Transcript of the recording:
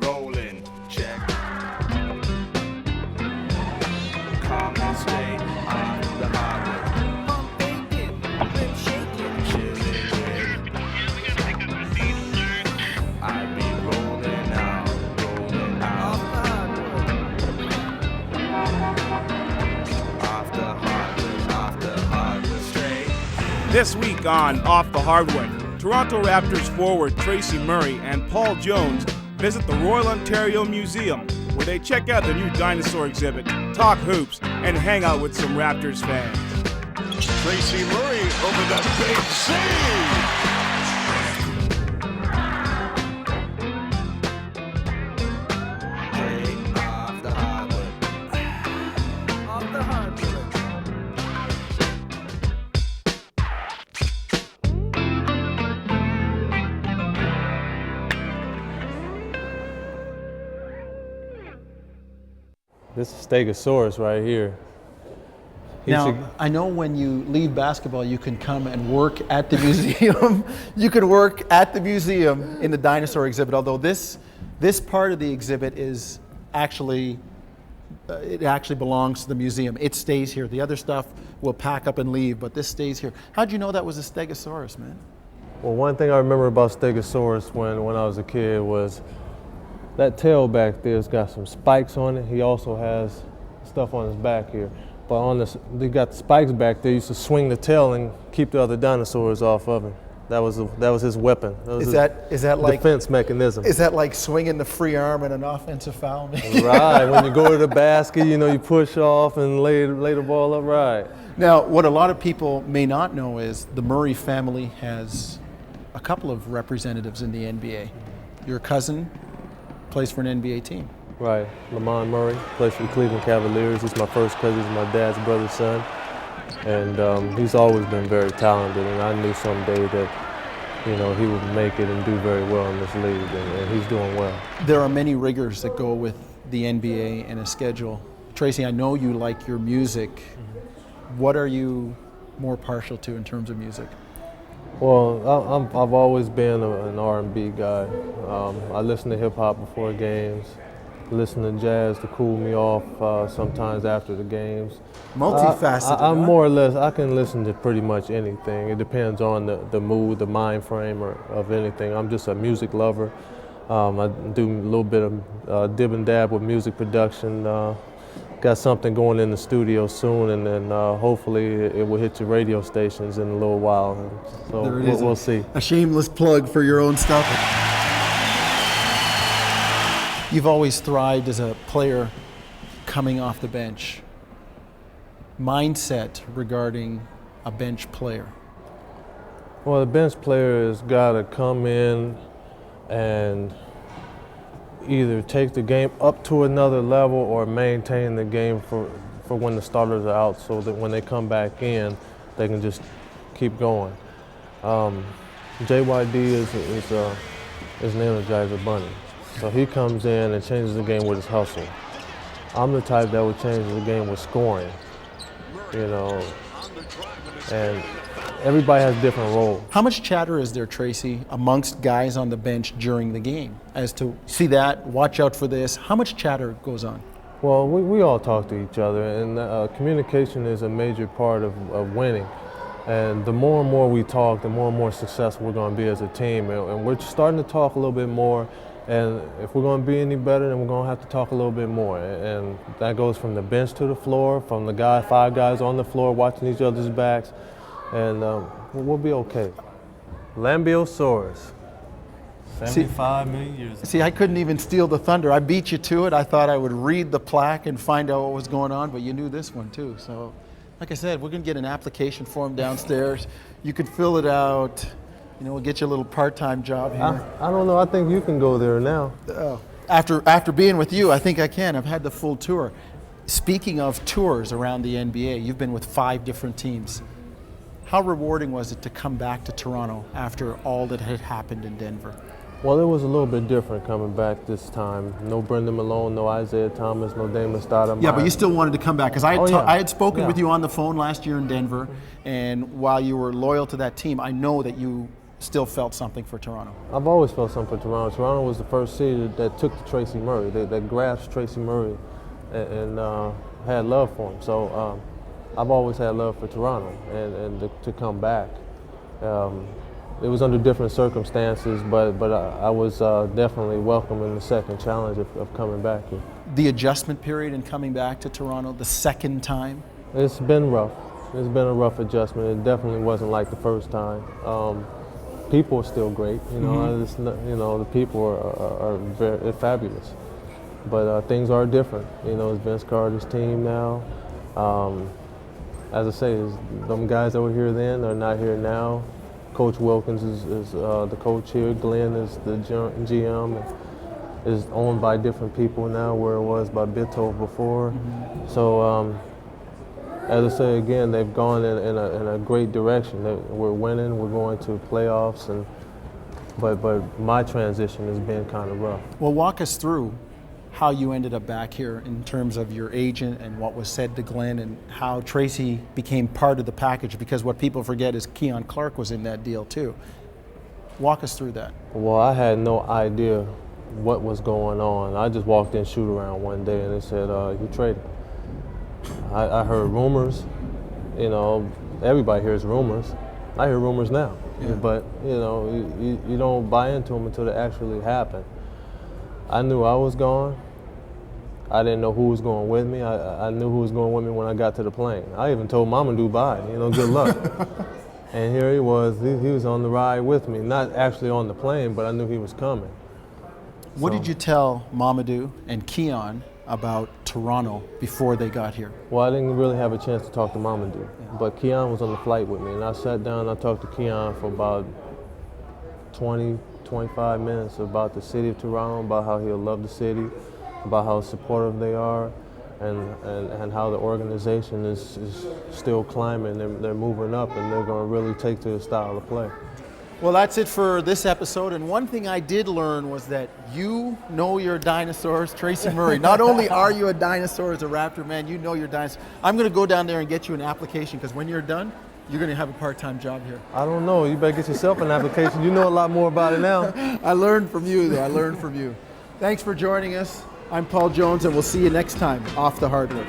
rolling, check. Come and stay on the hardwood. Pump bacon, rib shaking, chilling with. I be rolling out off the hardwood, straight. This week on Off the Hardwood, Toronto Raptors forward Tracy Murray and Paul Jones visit the Royal Ontario Museum, where they check out the new Dinosaur exhibit, talk hoops, and hang out with some Raptors fans. Tracy Murray over the big save. Off the hardwood. Off the hardwood. This is Stegosaurus right here. Now, I know when you leave basketball, you can come and work at the museum. You can work at the museum in the dinosaur exhibit, although this part of the exhibit is actually, it actually belongs to the museum. It stays here. The other stuff will pack up and leave, but this stays here. How'd you know that was a Stegosaurus, man? Well, one thing I remember about Stegosaurus when I was a kid was that tail back there's got some spikes on it. He also has stuff on his back here. But on this, they got the spikes back there. He used to swing the tail and keep the other dinosaurs off of him. That was his weapon. That was is that like defense mechanism? Is that like swinging the free arm in an offensive foul? Right. When you go to the basket, you push off and lay the ball up. Right. Now, what a lot of people may not know is the Murray family has a couple of representatives in the NBA. Your cousin plays for an NBA team. Right, Lamont Murray plays for the Cleveland Cavaliers. He's my first cousin, he's my dad's brother's son. And he's always been very talented, and I knew someday that, he would make it and do very well in this league, and he's doing well. There are many rigors that go with the NBA and a schedule. Tracy, I know you like your music. What are you more partial to in terms of music? Well, I've always been an R&B guy. I listen to hip hop before games, listen to jazz to cool me off sometimes after the games. Multifaceted. I'm more or less, I can listen to pretty much anything. It depends on the mood, the mind frame of anything. I'm just a music lover. I do a little bit of dib and dab with music production. Got something going in the studio soon, and then hopefully it will hit your radio stations in a little while. So we'll see. A shameless plug for your own stuff. You've always thrived as a player coming off the bench. Mindset regarding a bench player. Well, the bench player has got to come in and either take the game up to another level or maintain the game for when the starters are out, so that when they come back in, they can just keep going. JYD is an Energizer Bunny. So he comes in and changes the game with his hustle. I'm the type that would change the game with scoring, and everybody has different roles. How much chatter is there, Tracy, amongst guys on the bench during the game as to see that, watch out for this? How much chatter goes on? Well, we all talk to each other, and communication is a major part of winning. And the more and more we talk, the more and more successful we're going to be as a team. And we're starting to talk a little bit more. And if we're going to be any better, then we're going to have to talk a little bit more. And that goes from the bench to the floor, from the 5 guys on the floor watching each other's backs. And we'll be okay. Lambiosaurus, 75 million years ago. See, I couldn't even steal the thunder. I beat you to it. I thought I would read the plaque and find out what was going on, but you knew this one too. So, like I said, we're going to get an application form downstairs. You could fill it out. We'll get you a little part-time job here. I don't know. I think you can go there now. After being with you, I think I can. I've had the full tour. Speaking of tours around the NBA, you've been with 5 different teams. How rewarding was it to come back to Toronto after all that had happened in Denver? Well, it was a little bit different coming back this time. No Brendan Malone, no Isaiah Thomas, no Damon Stoudemire. Yeah, but you still wanted to come back, because I had spoken with you on the phone last year in Denver, and while you were loyal to that team, I know that you still felt something for Toronto? I've always felt something for Toronto. Toronto was the first city that took to Tracy Murray, that grasped Tracy Murray and had love for him. So I've always had love for Toronto, and to come back. It was under different circumstances, but I was definitely welcoming the second challenge of coming back here. The adjustment period in coming back to Toronto the second time? It's been rough. It's been a rough adjustment. It definitely wasn't like the first time. People are still great, you know. It's not, you know, the people are very fabulous, but things are different. You know, it's Vince Carter's team now. As I say, them guys that were here then are not here now. Coach Wilkins is the coach here. Glenn is the GM. Is owned by different people now, where it was by Bito before. So, as I say again, they've gone in a great direction. We're winning. We're going to playoffs, but my transition has been kind of rough. Well, walk us through how you ended up back here in terms of your agent and what was said to Glenn and how Tracy became part of the package, because what people forget is Keon Clark was in that deal too. Walk us through that. Well, I had no idea what was going on. I just walked in shoot around one day and they said, you traded. I heard rumors, you know, everybody hears rumors. I hear rumors now, but you know, you don't buy into them until they actually happen. I knew I was gone. I didn't know who was going with me. I knew who was going with me when I got to the plane. I even told Mama Dubai, you know, good luck. And here he was. He was on the ride with me, not actually on the plane, but I knew he was coming. What did you tell Mamadou and Keon about Toronto before they got here? Well, I didn't really have a chance to talk to Mamadou, but Keon was on the flight with me, and I sat down and I talked to Keon for about 25 minutes about the city of Toronto, about how he'll love the city, about how supportive they are, and how the organization is still climbing. They're moving up, and they're going to really take to the style of play. Well, that's it for this episode. And one thing I did learn was that you know your dinosaurs, Tracy Murray. Not only are you a dinosaur as a Raptor, man, you know your dinosaurs. I'm going to go down there and get you an application, because when you're done, you're going to have a part-time job here. I don't know. You better get yourself an application. You know a lot more about it now. I learned from you, though. I learned from you. Thanks for joining us. I'm Paul Jones, and we'll see you next time off the Hardwood.